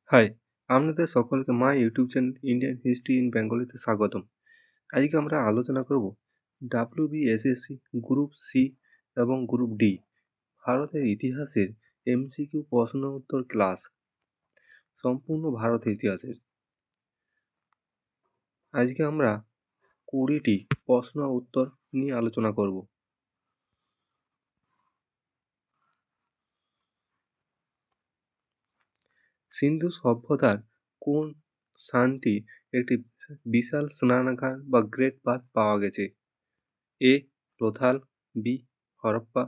High, আপনাদের সকলকে my YouTube channel Indian history in বেঙ্গলিতে স্বাগতম। আজকে আমরা আলোচনা করব ডাব্লিউবিএসএসসি গ্রুপ সি এবং গ্রুপ ডি ভারতের ইতিহাসের এমসিকিউ প্রশ্ন উত্তর ক্লাস, সম্পূর্ণ ভারতের ইতিহাসের। আজকে আমরা 20টি প্রশ্ন উত্তর নিয়ে আলোচনা করব। সিন্ধু সভ্যতার কোন স্থানটি একটি বিশাল স্নানাগার বা গ্রেট বাথ পাওয়া গেছে? A Lothal, B Harappa,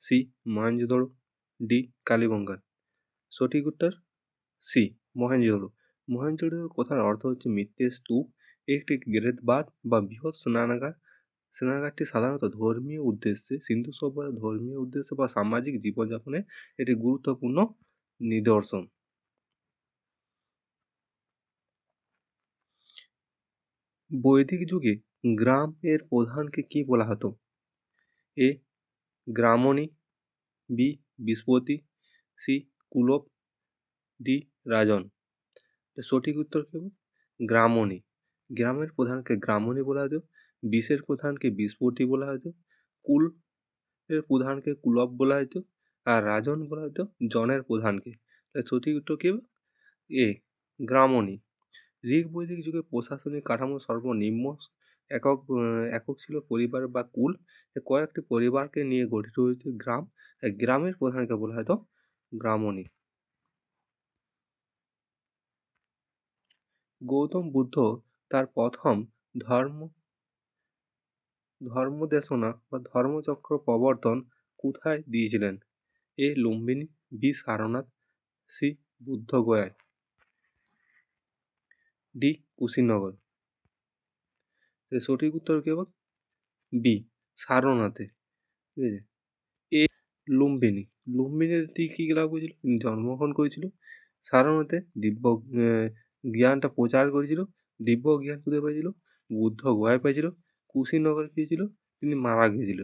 C Mohenjodaro, D Kalibangan. সঠিক উত্তর সি মহেঞ্জোদড়ো। মহেঞ্জোদড়ো কথার অর্থ হচ্ছে মৃতের স্তূপ। একটি গ্রেট বাথ বা বৃহৎ স্নানাগার। স্নানাগারটি সাধারণত ধর্মীয় উদ্দেশ্যে, সিন্ধু সভ্যতার ধর্মীয় উদ্দেশ্যে বা সামাজিক জীবনযাপনের একটি গুরুত্বপূর্ণ নিদর্শন। বৈদিক যুগে গ্রাম এর প্রধানকে কি বলা হতো? এ গ্রামণী, বি বিস্পতি, সি কুলপ, ডি রাজন। সঠিক উত্তর কি হবে? গ্রামণী। গ্রামের প্রধানকে গ্রামণী বলা হতো, বিষের প্রধানকে বিষপতি বলা হতো, কুল এর প্রধানকে কুলপ বলা হতো, আর রাজন বলা হতো জনের প্রধানকে। তাই সঠিক উত্তর কি হবে? এ গ্রামণী। ঋগ বৈদিক যুগে প্রশাসনিক কাঠামো সর্বনিম্ন একক একক ছিল পরিবার বা কুল। কয়েকটি পরিবারকে নিয়ে গঠিত হয়েছে গ্রাম। গ্রামের প্রধানকে বলা হতো গ্রামণী। গৌতম বুদ্ধ তার প্রথম ধর্ম ধর্মদেশনা বা ধর্মচক্র প্রবর্তন কোথায় দিয়েছিলেন? A Lumbini, B Sarnath, C বুদ্ধগয়ায়, ডি কুশিনগর। সঠিক উত্তর কি হবে? বি সারনাথে। ঠিক আছে। এ লুম্বিনী। লুম্বিনীতে কী লাভ করেছিল? তিনি জন্মগ্রহণ করেছিল। সারনাথে দিব্য জ্ঞানটা প্রচার করেছিল। দিব্য জ্ঞান কোথায় পেয়েছিল? বুদ্ধ গয়ায় পেয়েছিল। কুশিনগরে কী ছিল? তিনি মারা গিয়েছিল।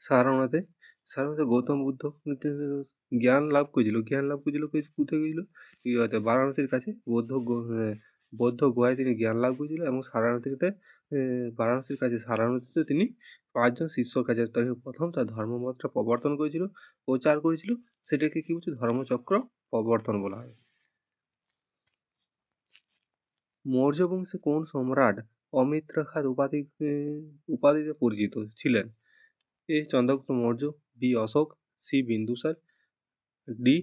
সারনাথে সারনাথে গৌতম বুদ্ধ জ্ঞান লাভ করেছিল। কোথায় গিয়েছিল? ইয়েতে বারাণসীর কাছে বৌদ্ধ গুহায় তিনি জ্ঞান লাভ করেছিল এবং সারনাথীতে বারাণসীর কাছে সারনাথীতে তিনি 5 জন শিষ্যর কাছে তিনি প্রথম তার ধর্মমতটা প্রবর্তন করেছিল, প্রচার করেছিল। সেটাকে কী বলছে? ধর্মচক্র প্রবর্তন বলা হয়। মৌর্য বংশে কোন সম্রাট অমিত্রঘাত উপাধিতে পরিচিত ছিলেন? A Chandragupta Maurya, B Ashoka, C Bindusara, D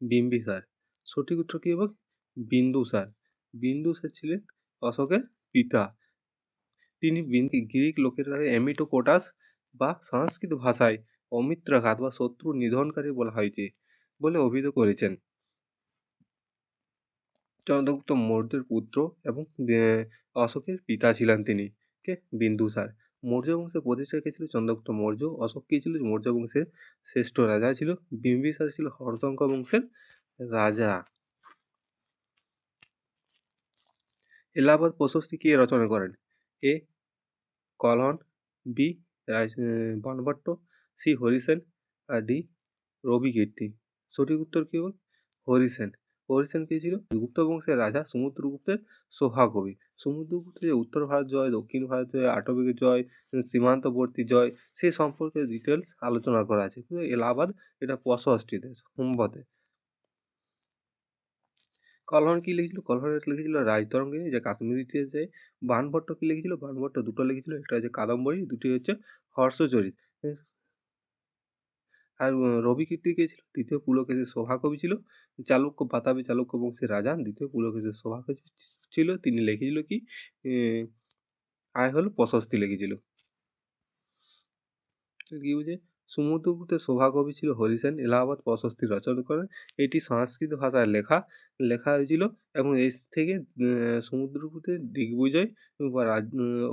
Bimbisara. সঠিক উত্তর কী হবে? বিন্দুসার। বিন্দুসার ছিলেন অশোকের পিতা। তিনি গ্রিক লোকেরা এমিটোকোটাস বা সংস্কৃত ভাষায় অমিত্রাঘাত বা শত্রু নিধনকারী বলা হয়েছে বলে অভিহিত করেছেন। চন্দ্রগুপ্ত মৌর্যের পুত্র এবং অশোকের পিতা ছিলেন তিনি। কে? বিন্দুসার। মৌর্য বংশের প্রতিষ্ঠাতা কে ছিল? চন্দ্রগুপ্ত মৌর্য। অশোক কে ছিল? মৌর্য বংশের শ্রেষ্ঠ রাজা ছিল। বিম্বিসার ছিল হর্ষঙ্ক বংশের রাজা। এলাহাবাদ প্রশস্তি কে রচনা করেন? এ কলহন, বি বাণভট্ট, সি হরিসেন, আর ডি রবিকীর্তি। সঠিক উত্তর কী হবে? হরিসেন। হরিসেন কে ছিল? গুপ্ত বংশের রাজা সমুদ্রগুপ্তের সভাকবি। সমুদ্রগুপ্তের যে উত্তর ভারত জয়, দক্ষিণ ভারত জয়, আটবিকের জয়, সীমান্তবর্তী জয়, সে সম্পর্কে ডিটেলস আলোচনা করা আছে। এলাহাবাদ এটা 65তে সম্বতে। কলহন কি লিখেছিল? কলহন লিখেছিল রাজতরঙ্গিনী, যে কাশ্মীর ইতিহাসে। বাণভট্ট কি লিখেছিল? বাণভট্ট দুটো লিখেছিল, একটা হচ্ছে কাদম্বরী, দুটি হচ্ছে হর্ষচরিত। আর রবিকীর্তি কে ছিল? দ্বিতীয় পুলকেশীর সভাকবি ছিল। চালুক্য বাতাবি চালুক্য বংশের রাজা দ্বিতীয় পুলকেশীর সভাকবি ছিল। তিনি লিখেছিল কি? আয় হল প্রশস্তি লিখেছিল। কি বুঝে? সমুদ্রগুপ্তের সভাকবি ছিল হরিসেন। এলাহাবাদ প্রশস্তি রচনা করেন। এটি সংস্কৃত ভাষায় লেখা হয়েছিল এবং এর থেকে সমুদ্রগুপ্তের দিগ্বিজয়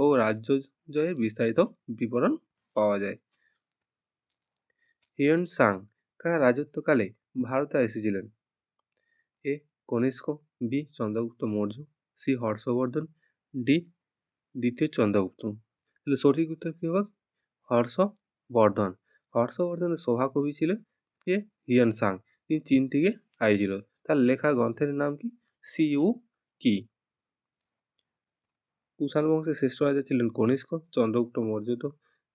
ও রাজ্য জয়ের বিস্তারিত বিবরণ পাওয়া যায়। হিউয়েন সাং কার রাজত্বকালে ভারতে এসেছিলেন? A Kanishka, B Chandragupta Maurya, C Harshavardhana, D দ্বিতীয় চন্দ্রগুপ্ত। তাহলে সঠিক উত্তর কী হবে? হর্ষবর্ধন। হর্ষবর্ধনের সভাকবি ছিলেন কে? Hiuen Tsang. তিনি চীন থেকে আইছিল। তার লেখা গ্রন্থের নাম কি? সিইউ কি? কুষাণ বংশের শ্রেষ্ঠ রাজা ছিলেন কনিষ্ক। চন্দ্রগুপ্ত মৌর্য তো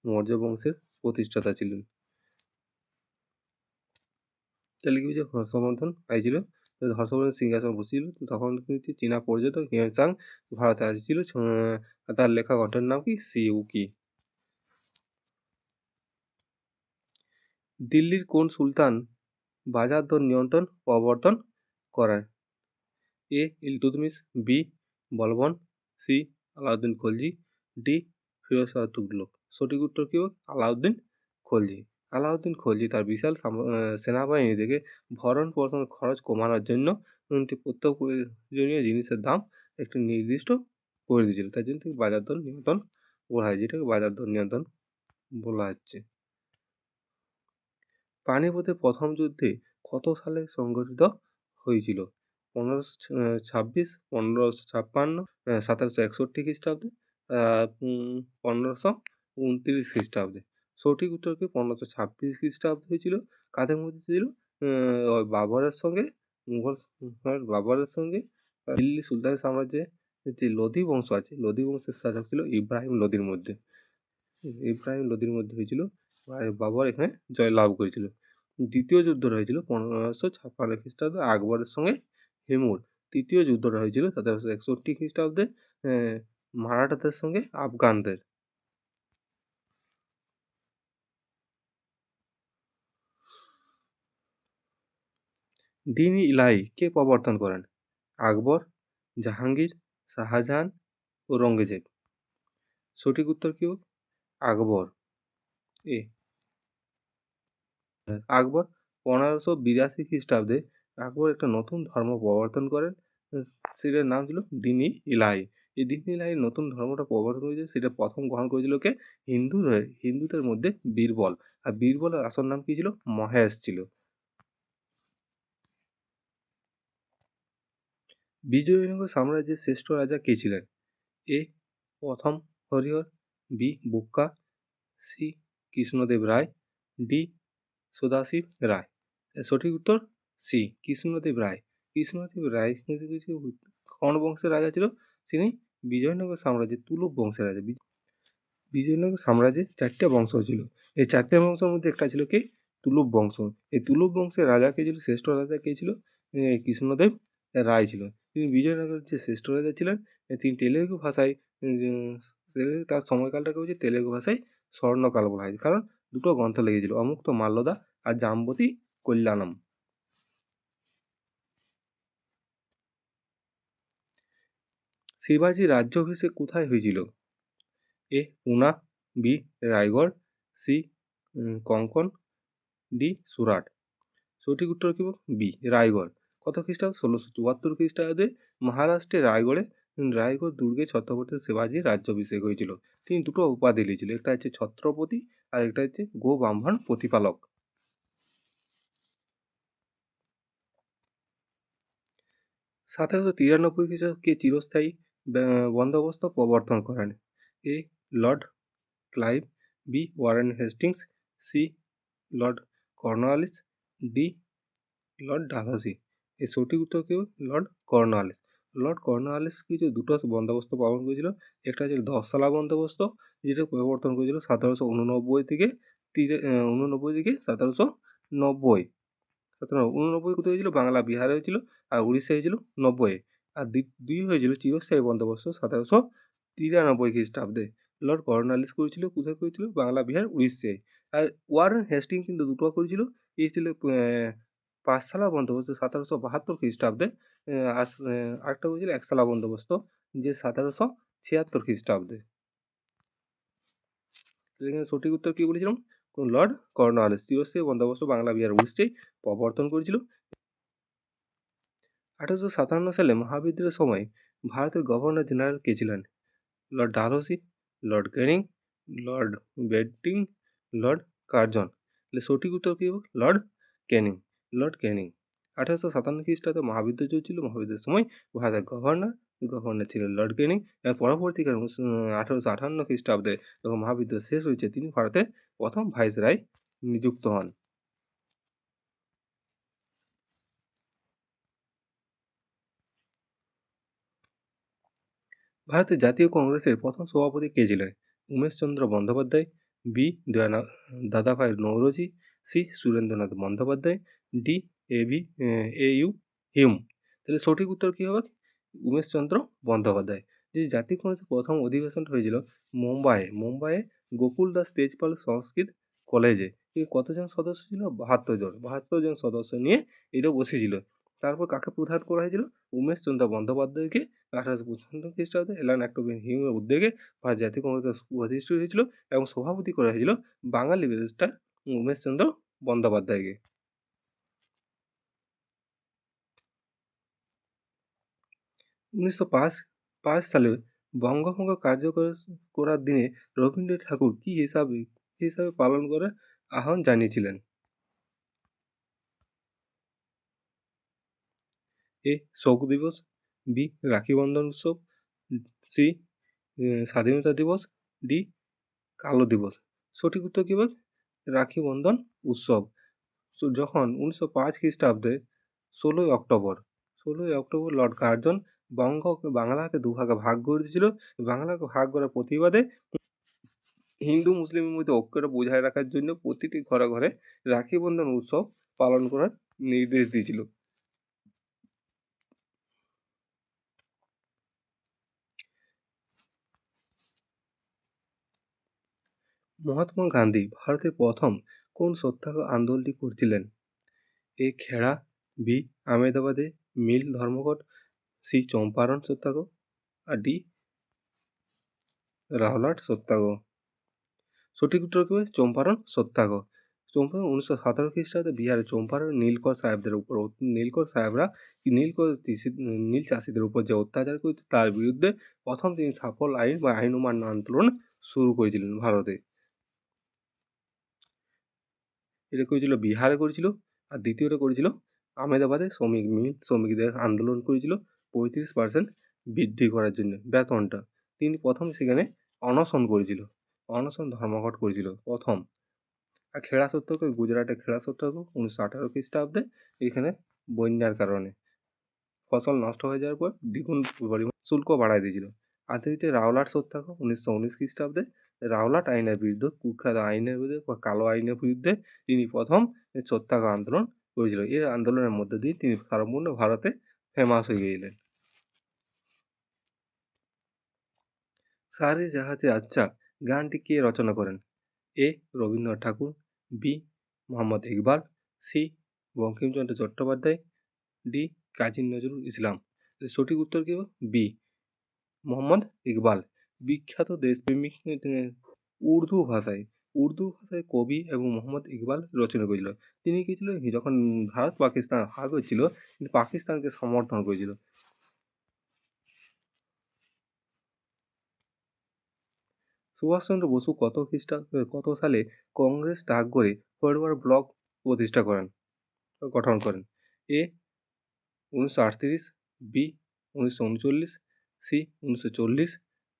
মৌর্য বংশের প্রতিষ্ঠাতা ছিলেন। তাহলে কি হচ্ছে, হর্ষবর্ধন আইছিল, হর্ষবর্ধন সিংহাসন বসেছিল, তখন কিন্তু চীনা পর্যটক হিউয়েন ভারতে আসছিল। তার লেখা গ্রন্থের নাম কি? সিইউ কি? দিল্লির কোন সুলতান বাজার দর নিয়ন্ত্রণ প্রবর্তন করেন? এ Iltutmish, B Balban, C Alauddin Khalji, D Firoz Shah Tughlaq. সঠিক উত্তর কি হবে? আলাউদ্দিন খলজি। আলাউদ্দিন খলজি তার বিশাল সেনাবাহিনী থেকে ভরণ পোষণ খরচ কমানোর জন্য প্রত্যেক প্রয়োজনীয় জিনিসের দাম একটি নির্দিষ্ট করে দিয়েছিল। তার জন্য থেকে বাজার দর নিয়ন্ত্রণ বলা হয়, যেটাকে বাজার দর নিয়ন্ত্রণ বলা হচ্ছে। পানিপথের প্রথম যুদ্ধে কত সালে সংঘটিত হয়েছিল? 1526, 1556, 1761 খ্রিস্টাব্দে, 1529 খ্রিস্টাব্দে। সঠিক উত্তর কি? 1526 খ্রিস্টাব্দে হয়েছিল। কাদের মধ্যে ছিল? বাবরের সঙ্গে, মুঘল সম্রাট বাবরের সঙ্গে দিল্লি সুলতানি সাম্রাজ্যে যে লোধি বংশ আছে, লোধি বংশের শাসক ছিল ইব্রাহিম লোধির মধ্যে। ইব্রাহিম লোধির মধ্যে হয়েছিল, আর বাবর এখানে জয়লাভ করেছিল। দ্বিতীয় যুদ্ধটা হয়েছিল 1556 খ্রিস্টাব্দে আকবরের সঙ্গে হিমুর। তৃতীয় যুদ্ধটা হয়েছিল 1761 খ্রিস্টাব্দে মারাঠাদের সঙ্গে আফগানদের। দিন-ই ইলাহি কে প্রবর্তন করেন? আকবর, জাহাঙ্গীর, শাহজাহান, ঔরঙ্গজেব। সঠিক উত্তর কি? আকবর। এ আকবর 1582 খ্রিস্টাব্দে আকবর একটা নতুন ধর্ম প্রবর্তন করেন, সেটার নাম ছিল দিন-ই ইলাহি। এই দিন-ই ইলাহি নতুন ধর্মটা প্রবর্তন করেছে, সেটা প্রথম গ্রহণ করেছিল কে? হিন্দুদের মধ্যে বীরবল। আর বীরবলের আসল নাম কি ছিল? মহেশ ছিল। বিজয়নগর সাম্রাজ্যের শ্রেষ্ঠ রাজা কে ছিলেন? এ প্রথম হরিহর, বি বুক্কা, সি কৃষ্ণদেব রায়, ডি সদাশিব রায়। সঠিক উত্তর সি কৃষ্ণদেব রায়। কৃষ্ণদেব রায় কোন বংশের রাজা ছিল? তিনি বিজয়নগর সাম্রাজ্যের তুলুক বংশের রাজা। বিজয়নগর সাম্রাজ্যে 4টে বংশ ছিল। এই 4টে বংশের মধ্যে একটা ছিল কি? তুলুক বংশ। এই তুলুক বংশের রাজা কে ছিল? শ্রেষ্ঠ রাজা কে ছিল? কৃষ্ণদেব রায় ছিল। তিনি বিজয়নগরের যে শ্রেষ্ঠ রাজা ছিলেন, তিনি তেলেগু ভাষায়, তার সময়কালটাকে হচ্ছে তেলেগু ভাষায় স্বর্ণকাল বলা হয়, কারণ দুটো গ্রন্থ লেগেছিল, অমুক্ত মাল্যদা আর জাম্বতী কল্যাণম। শিবাজী রাজ্যাভিষেক কোথায় হয়েছিল? A Poona, B Raigad, C Konkan, D Surat. সঠিক উত্তর কি? বি রায়গড়। কত খ্রিস্টাব্দ? 1674 খ্রিস্টাব্দে মহারাষ্ট্রের রায়গড় দুর্গে ছত্রপতি শিবাজীর রাজ্যাভিষেক হয়েছিল। তিনি দুটো উপাধি নিয়েছিল, একটা হচ্ছে ছত্রপতি আর একটা হচ্ছে গো ব্রাহ্মণ প্রতিপালক। 1793 খ্রিস্টাব্দে কে চিরস্থায়ী বন্দোবস্ত প্রবর্তন করেন? A Lord Clive, B Warren Hastings, C Lord Cornwallis, D Lord Dalhousie. এর সঠিক উত্তর কি? Lord Cornwallis. লর্ড কর্নওয়ালিস কিছু দুটো বন্দোবস্ত পালন করেছিল। একটা হচ্ছে 10 সালা বন্দোবস্ত, যেটা প্রবর্তন করেছিল 1789 থেকে 1790। 1789 কোথায় হয়েছিল? বাংলা বিহারে হয়েছিল, আর উড়িষ্যা হয়েছিল 90। আর দুই হয়েছিল চিরস্থায়ী বন্দোবস্ত 1793 খ্রিস্টাব্দে। লর্ড কর্নওয়ালিস করেছিল কোথায় করেছিল? বাংলা বিহার উড়িষ্যায়। আর ওয়ারেন হেস্টিংস কিন্তু দুটো করেছিল। এই ছিল 5 সালা বন্দোবস্ত 1772 খ্রিস্টাব্দে। আর আরেকটা করেছিল 1 সালা বন্দোবস্ত, যে 1776 খ্রিস্টাব্দে। এখানে সঠিক উত্তর কি বলেছিলাম? লর্ড কর্নওয়ালিস চিরস্থায়ী বন্দোবস্ত বাংলা বিহার উড়িষ্যায় প্রবর্তন করেছিল। 1857 সালে মহাবিদ্রোহের সময় ভারতের গভর্নর জেনারেল কে ছিলেন? Lord Dalhousie, Lord Canning, Lord Bentinck, Lord Curzon. তাহলে সঠিক উত্তর কি হবে? লর্ড ক্যানিং। লর্ড ক্যানিং 1857 খ্রিস্টাব্দে মহাবিদ্রোহ চলছিল। মহাবিদ্রোহের সময় ভারতের গভর্নর ছিলেন লর্ড ক্যানিং। এবং পরবর্তীকালে 1858 খ্রিস্টাব্দে যখন মহাবিদ্রোহ শেষ হয়েছে, তিনি ভারতের প্রথম ভাইসরয় নিযুক্ত হন। ভারতের জাতীয় কংগ্রেসের প্রথম সভাপতি কে ছিলেন? Umeshchandra Bandyopadhyay, B Dadabhai Naoroji, C Surendranath Bandyopadhyay, D A U Hume. তাহলে সঠিক উত্তর কী হবে? উমেশচন্দ্র বন্দ্যোপাধ্যায়। যে জাতীয় কংগ্রেসের প্রথম অধিবেশনটা হয়েছিল মুম্বাইয়ে গোকুল দাস তেজপাল সংস্কৃত কলেজে। কতজন সদস্য ছিল? ৭২ জন। ৭২ জন সদস্য নিয়ে এটা বসেছিল। তারপর কাকে প্রধান করা হয়েছিল? উমেশচন্দ্র বন্দ্যোপাধ্যায়কে 1855 খ্রিস্টাব্দে অ্যালান অ্যাক্টবিন হিউমের উদ্যোগে ভারত জাতীয় কংগ্রেসের প্রতিষ্ঠিত হয়েছিল এবং সভাপতি করা হয়েছিল বাঙালি ব্যারিস্টার উমেশচন্দ্র বন্দ্যোপাধ্যায়কে। 1905 সালে বঙ্গভঙ্গ কার্যকর করার দিনে রবীন্দ্রনাথ ঠাকুর কী হিসাবে পালন করার আহ্বান জানিয়েছিলেন? এ শোক দিবস, বি রাখি বন্ধন উৎসব, সি স্বাধীনতা দিবস, ডি কালো দিবস। সঠিক উত্তর কী হবে? রাখি বন্ধন উৎসব। যখন 1905 খ্রিস্টাব্দে 16ই অক্টোবর লর্ড কার্জন বাংলাকে দুভাগে ভাগ করে দিয়েছিল। বাংলাকে ভাগ করার প্রতিবাদে হিন্দু মুসলিমের মধ্যে ঐক্যটা বজায় রাখার জন্য প্রতিটি ঘরে ঘরে রাখি বন্ধন উৎসব পালন করার নির্দেশ দিয়েছিল। মহাত্মা গান্ধী ভারতের প্রথম কোন সত্যাগ্রহ আন্দোলনটি করেছিলেন? এ খেড়া, বি আহমেদাবাদে মিল ধর্মঘট, সি চম্পারণ সত্যাগ্রহ, আর ডি রাওলাট সত্যাগ্রহ। সঠিক উত্তর কী হবে? চম্পারণ সত্যাগ্রহ। চম্পারণ 1917 খ্রিস্টাব্দে বিহারের চম্পারণ নীলকর সাহেবরা নীল চাষিদের উপর যে অত্যাচার করেছে তার বিরুদ্ধে প্রথম তিনি সাফল আইন বা আইন অমান্য আন্দোলন শুরু করেছিলেন ভারতে। এটা করেছিল বিহারে করেছিল, আর দ্বিতীয়টা করেছিল আহমেদাবাদে শ্রমিকদের আন্দোলন করেছিল 35% বৃদ্ধি করার জন্য বেতনটা। তিনি প্রথম সেখানে অনশন করেছিল, অনশন ধর্মঘট করেছিল প্রথম। আর খেড়া সত্যাগ্রহ গুজরাটের খেড়া সত্যাগ্রহ 1918 খ্রিস্টাব্দে এখানে বন্যার কারণে ফসল নষ্ট হয়ে যাওয়ার পর দ্বিগুণ পরিমাণ শুল্ক বাড়ায় দিয়েছিল। আর দ্বিতীয় রাওলাট সত্যাগ্রহ 1919 খ্রিস্টাব্দে রাওলাট আইনের বিরুদ্ধে কুখ্যাত আইনের বিরুদ্ধে বা কালো আইনের বিরুদ্ধে তিনি প্রথম সত্যাগ্রহ আন্দোলন করেছিল। এই আন্দোলনের মধ্যে দিয়ে তিনি সম্পূর্ণ ভারতে ফেমাস হয়ে গেলেন। সারে জাহাজে আচ্ছা গানটি কে রচনা করেন? A Rabindranath Tagore, B Mohammad Iqbal, C Bankimchandra Chattopadhyay, D Kazi Nazrul Islam. সঠিক উত্তর কী হবে? বি মোহাম্মদ ইকবাল। বিখ্যাত দেশপ্রেমিক উর্দু ভাষায় কবি এবং মোহাম্মদ ইকবাল রচনা করেছিল। তিনি কী ছিল? যখন ভারত পাকিস্তান ভাগ হচ্ছিল তিনি পাকিস্তানকে সমর্থন করেছিল। সুভাষচন্দ্র বসু কত সালে কংগ্রেস ত্যাগ করে ফরওয়ার্ড ব্লক গঠন করেন? এ 1938, বি 1939, সি 1940,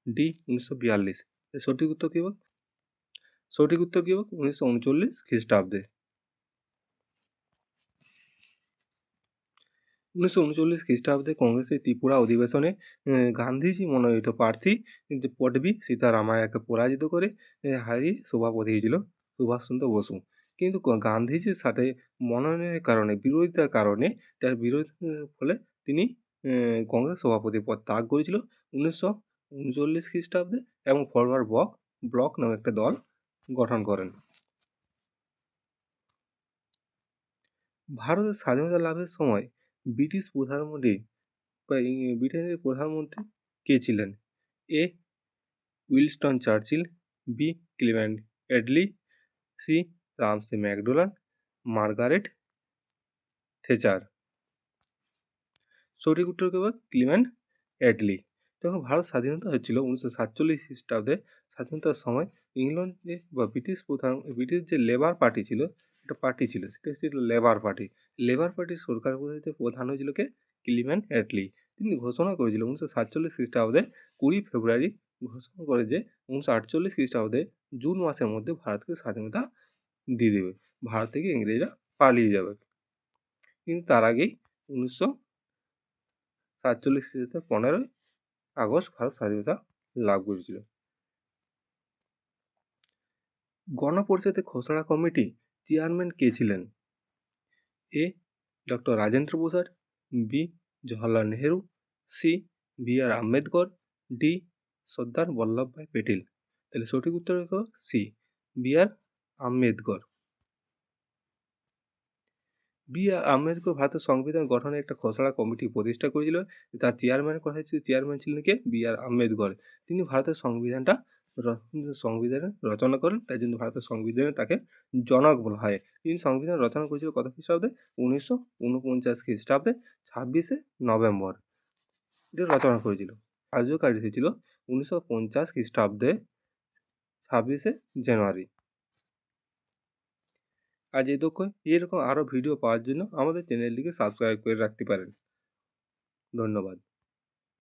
ডি 1942। সঠিক উত্তর কী হবে? 1939 খ্রিস্টাব্দে। 1939 খ্রিস্টাব্দে কংগ্রেসের ত্রিপুরা অধিবেশনে গান্ধীজি মনোনীত প্রার্থী যে পটবি সীতারামায়াকে পরাজিত করে হারিয়ে সভাপতি হয়েছিল সুভাষচন্দ্র বসু। কিন্তু গান্ধীজির সাথে মনোনয়নের কারণে বিরোধিতার কারণে তার বিরোধিতার ফলে তিনি কংগ্রেস সভাপতি পদ ত্যাগ করেছিল 1939 খ্রিস্টাব্দে এবং ফরওয়ার্ড ব্লক নামে একটা দল গঠন করেন। ভারতের স্বাধীনতা লাভের সময় ব্রিটিশ প্রধানমন্ত্রী ব্রিটেনের প্রধানমন্ত্রী কে ছিলেন? A Winston Churchill, B Clement Attlee, C Ramsay MacDonald, Margaret Thatcher. সঠিক উত্তর কী হবে? Clement Attlee. যখন ভারত স্বাধীনতা হচ্ছিল 1947 খ্রিস্টাব্দে স্বাধীনতার সময় ইংল্যান্ডে বা ব্রিটিশ যে লেবার পার্টি ছিল, একটা পার্টি ছিল, সেটা ছিল লেবার পার্টি। লেবার পার্টির সরকার প্রতিনিধিত্বে প্রধান হয়েছিল কে? Clement Attlee. তিনি ঘোষণা করেছিল 1947 খ্রিস্টাব্দে 20 ফেব্রুয়ারি ঘোষণা করে যে 1948 খ্রিস্টাব্দে জুন মাসের মধ্যে ভারতকে স্বাধীনতা দিয়ে দেবে, ভারত থেকে ইংরেজরা পালিয়ে যাবে। কিন্তু তার আগেই 1947 খ্রিস্টাব্দে 15ই আগস্ট ভারত স্বাধীনতা লাভ করেছিল। গণপরিষদের খসড়া কমিটি চেয়ারম্যান কে ছিলেন? A doctor Rajendra Prasad, B Jawaharlal Nehru, C B R Ambedkar, D Sardar Vallabhbhai Patel. তাহলে সঠিক উত্তর হলো C B R Ambedkar. B R Ambedkar ভারতের সংবিধান গঠনে একটা খসড়া কমিটি প্রতিষ্ঠা করেছিল। তার চেয়ারম্যান ছিলেন কে? B R Ambedkar. তিনি ভারতের সংবিধানের রচনা করেন, তাই জন্য ভারতের সংবিধানে তাকে জনক বলা হয়। তিনি সংবিধান রচনা করেছিল কত খ্রিস্টাব্দে? 1949 খ্রিস্টাব্দে 26শে নভেম্বর এটা রচনা করেছিল। কার্যকারী হয়েছিল 1950 খ্রিস্টাব্দে 26শে জানুয়ারি। আজ এরকম আরও ভিডিও পাওয়ার জন্য আমাদের চ্যানেলটিকে সাবস্ক্রাইব করে রাখতে পারেন। ধন্যবাদ।